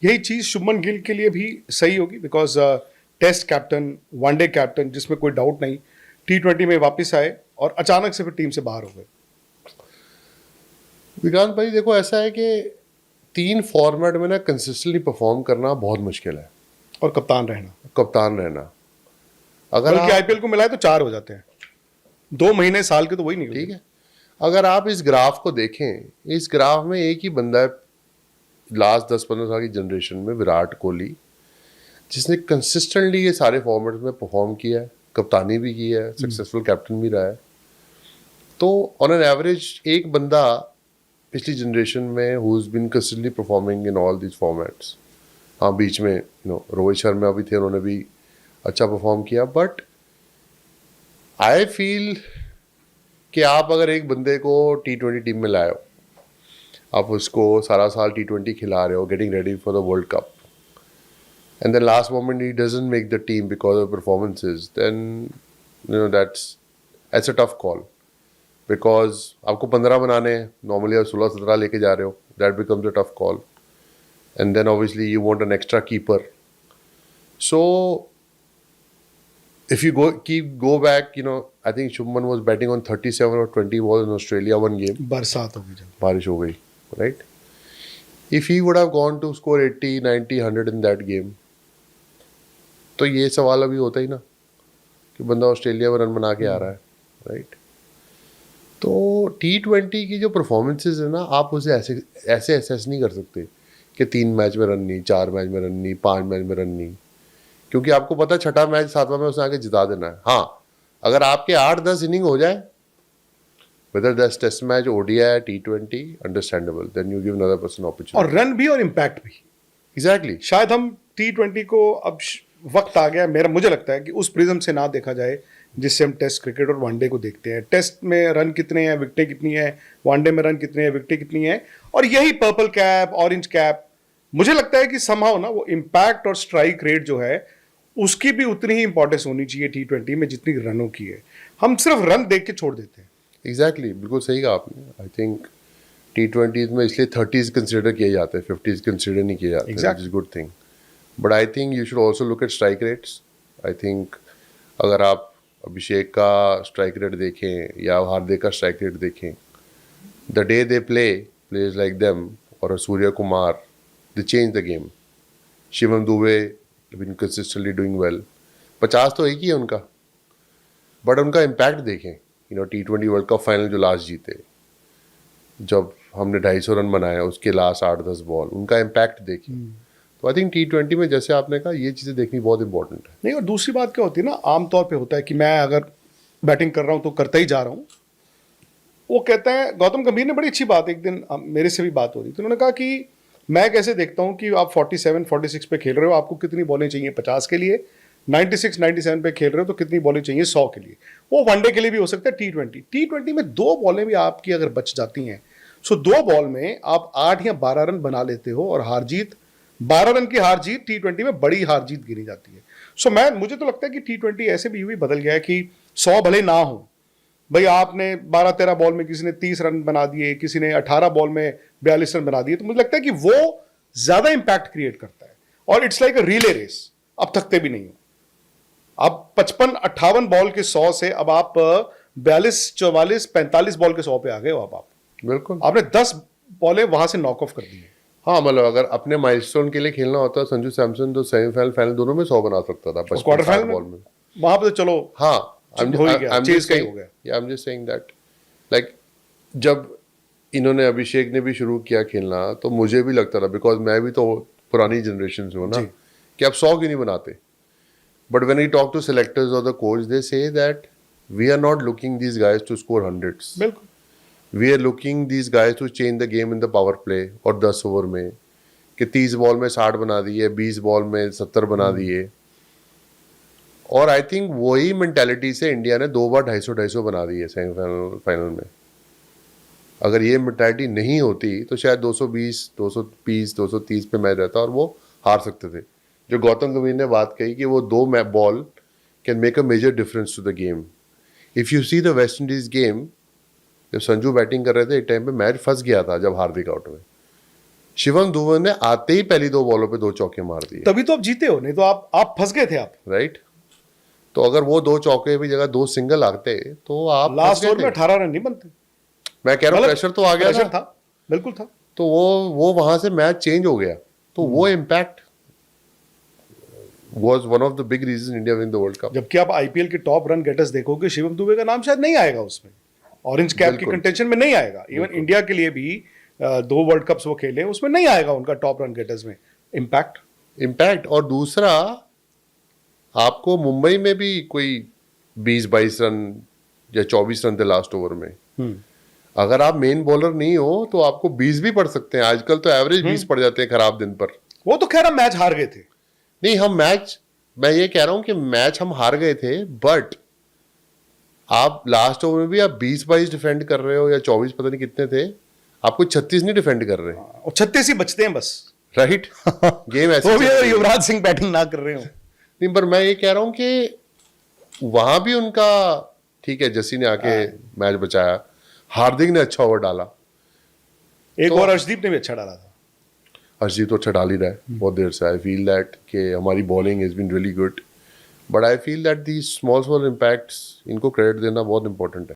यही चीज शुभमन गिल के लिए भी सही होगी, because test captain, one day captain, जिसमें कोई डाउट नहीं, T20 में वापस आए और अचानक से फिर टीम से बाहर हो गए। विक्रांत भाई देखो, ऐसा है कि 3 फॉर्मेट में ना कंसिस्टेंटली परफॉर्म करना बहुत मुश्किल है, और कप्तान रहना अगर बल्कि आप, IPL को मिलाए तो 4 हो जाते हैं, 2 महीने साल के तो वही निकले। ठीक है, अगर आप इस ग्राफ को देखें, इस ग्राफ में एक ही बंदा है लास्ट 10-15 साल की जनरेशन में, विराट कोहली, जिसने कंसिस्टेंटली ये सारे फॉर्मेट में परफॉर्म किया है, कप्तानी भी की है, सक्सेसफुल कैप्टन भी रहा है। तो ऑन एन एवरेज एक बंदा पिछली जनरेशन में who is been consistently performing in all these formats, हाँ बीच में रोहित शर्मा भी थे, उन्होंने भी अच्छा परफॉर्म किया, बट आई फील कि आप अगर एक बंदे को T20 टीम में लाए हो, आप उसको सारा साल T20 खिला रहे हो, getting ready for the world cup, and then last moment he doesn't make the team because of performances, then that's a tough call, because आपको 15 बनाने हैं, नॉर्मली आप 16-17 लेके जा रहे हो, that becomes a tough call, and then obviously you want an extra keeper. So if you go back, I think Shubman was batting on 37 or 20 balls in Australia one game. बरसात हो गई जब, बारिश हो गई, right? If he would have gone to score 80, 90, 100 in that game, तो ये सवाल अभी होता ही ना कि बंदा ऑस्ट्रेलिया में रन बना के आ रहा है, राइट? तो T20 की जो परफॉर्मेंसेज है ना, आप उसे ऐसे एसेस नहीं कर सकते कि 3 मैच में रन नहीं, 4 मैच में रन नहीं, 5 मैच में रन नहीं, क्योंकि आपको पता है 6ठा मैच 7वां में उसे आके जिता देना है. हाँ, अगर आपके 8-10 इनिंग हो जाए, whether that's test match, ODI, T20, understandable, then you give another person opportunity. और रन भी और इम्पैक्ट भी. एग्जैक्टली. शायद हम T20 को अब वक्त आ गया, मुझे लगता है कि उस प्रिज्म से ना देखा जाए जिससे हम टेस्ट क्रिकेट और वनडे को देखते हैं. टेस्ट में रन कितने हैं, विकेटें कितनी है, वनडे में रन कितने हैं, विकेटें कितनी है, और यही पर्पल कैप, ऑरेंज कैप, मुझे लगता है कि समहाउ ना वो इम्पैक्ट और स्ट्राइक रेट जो है उसकी भी उतनी ही इंपॉर्टेंस होनी चाहिए T20 में जितनी रनों की है. हम सिर्फ रन देख के छोड़ देते हैं. एग्जैक्टली, बिल्कुल सही कहा आपने. आई थिंक T20 में इसलिए 30s कंसिडर किए जाते हैं, 50s कंसिडर नहीं किए जाते, Exactly. Which is good thing. But I think you should also look at strike rates. I think अगर आप अभिषेक का स्ट्राइक रेट देखें या हार्दिक का स्ट्राइक रेट देखें, the day they plays like them, और Surya Kumar, they change the game. Shivam Dube been consistently doing well. 50 तो एक ही है उनका, बट उनका इम्पैक्ट देखें. T20 वर्ल्ड कप फाइनल जो लास्ट जीते, जब हमने 250 रन बनाया, उसके लास्ट 8-10 बॉल, उनका इम्पैक्ट देखें. तो आई थिंक T20 में जैसे आपने कहा, ये चीज़ें देखनी बहुत इंपॉर्टेंट है. नहीं, और दूसरी बात क्या होती है ना, आमतौर पे होता है कि मैं अगर बैटिंग कर रहा हूं तो करता ही जा रहा हूं. वो कहते हैं, गौतम गंभीर ने बड़ी अच्छी बात, एक दिन मेरे से भी बात हो रही थी, उन्होंने कहा कि मैं कैसे देखता हूं कि आप 47-46 पे खेल रहे हो, आपको कितनी बॉलें चाहिए 50 के लिए, 96-97 पे खेल रहे हो तो कितनी बॉलें चाहिए 100 के लिए. वो वनडे के लिए भी हो सकता है. T20 में 2 बॉलें भी आपकी अगर बच जाती हैं, सो 2 बॉल में आप 8 या 12 रन बना लेते हो, और हार जीत, 12 रन की हार जीत T20 में बड़ी हार जीत गिनी जाती है. सो मुझे तो लगता है कि T20 ऐसे भी भी बदल गया है कि 100 भले ना हो, भाई आपने 12-13 बॉल में किसी ने 30 रन बना दिए, किसी ने 18 बॉल में 42 रन बना दिए, तो मुझे लगता है कि वो ज्यादा इंपैक्ट क्रिएट करता है. और it's like a relay race, अब थकते भी नहीं हो. अब 55-58 बॉल के 100 से अब आप 42-44-45 बॉल के 100 पे आ गए हो. अब आप बिल्कुल, आपने 10 बॉलें वहां से नॉक ऑफ कर दी है. हाँ, मतलब अगर अपने माइलस्टोन के लिए खेलना होता, संजू सैमसन तो सेमीफाइनल फाइनल दोनों में 100 बना सकता था, क्वार्टर फाइनल बॉल में. वहां पे तो चलो हाँ, I'm just saying that, like, जब इन्होंने अभिषेक ने भी शुरू किया खेलना, तो मुझे भी लगता था, बिकॉज मैं भी तो पुरानी जनरेशन से हूँ ना, कि आप 100 क्यों नहीं बनाते. But when you talk to selectors और the coach, they say that we are not looking these guys to score hundreds. बिल्कुल, we are looking these guys to change the game in the power play. और 10 over में कि 30 ball में 60 बना दिए, 20 ball में 70 बना दिए. और आई थिंक वही मेंटालिटी से इंडिया ने 2 बार 250 बना दी है सेमीफाइनल फाइनल में. अगर ये मेंटालिटी नहीं होती तो शायद 220, 220, 230 पे मैच रहता और वो हार सकते थे. जो गौतम गंभीर ने बात कही कि वो 2 ball can make a major difference to the game. If you see the West Indies game, जब संजू बैटिंग कर रहे थे, एक टाइम पे मैच फंस गया था जब हार्दिक आउट हुए. शिवम दुबे ने आते ही पहली 2 बॉलों पे 2 चौके मार दिए, तभी तो आप जीते हो, नहीं तो आप फंस गए थे। आप राइट। तो अगर वो 2 चौके की जगह 2 सिंगल आते तो आप फंस लास्ट गए ओवर में थे। 18 रन नहीं बनते। मैं कह रहा हूँ मतलब प्रेशर तो आ गया प्रेशर था, था, बिल्कुल था। तो वो वहां से मैच चेंज हो गया। तो वो impact was one of the big reason India win the world cup. जबकि आप आईपीएल के टॉप रन गेटर्स देखोगे, शिवम दुबे का नाम शायद नहीं आएगा उसमें, ऑरेंज कैप की बिल्कुल। कंटेंशन में नहीं आएगा। इवन इंडिया के लिए भी 2 वर्ल्ड कप्स वो खेले, उसमें नहीं आएगा उनका टॉप रन गेटर्स में इम्पैक्ट। और दूसरा, आपको मुंबई में भी कोई 20-22 रन या 24 रन थे लास्ट ओवर में। अगर आप मेन बॉलर नहीं हो तो आपको 20 भी पड़ सकते हैं। आजकल तो एवरेज 20 पड़ जाते हैं खराब दिन पर। वो तो खैर हम मैच हार गए थे। नहीं, मैं ये कह रहा हूं कि मैच हम हार गए थे, बट आप लास्ट ओवर में भी आप 20-22 डिफेंड कर रहे हो या 24, पता नहीं कितने थे, आपको 36 नहीं डिफेंड कर रहे, और 36 ही बचते हैं बस। राइट। गेम ऐसे वो भी चल अगर रही है। युवराज सिंह बैटिंग ना कर रहे हो। नहीं, पर मैं ये कह रहा हूं कि वहां भी उनका ठीक है, जसी ने आके मैच बचाया, हार्दिक ने अच्छा ओवर डाला, एक तो- और अर्शदीप ने भी अच्छा डाला था। अर्शदीप तो अच्छा डाल ही रहा है बहुत देर से। आई फील दैट कि हमारी bowling has been really good, but I feel that the small impacts, इनको क्रेडिट देना बहुत इंपॉर्टेंट है।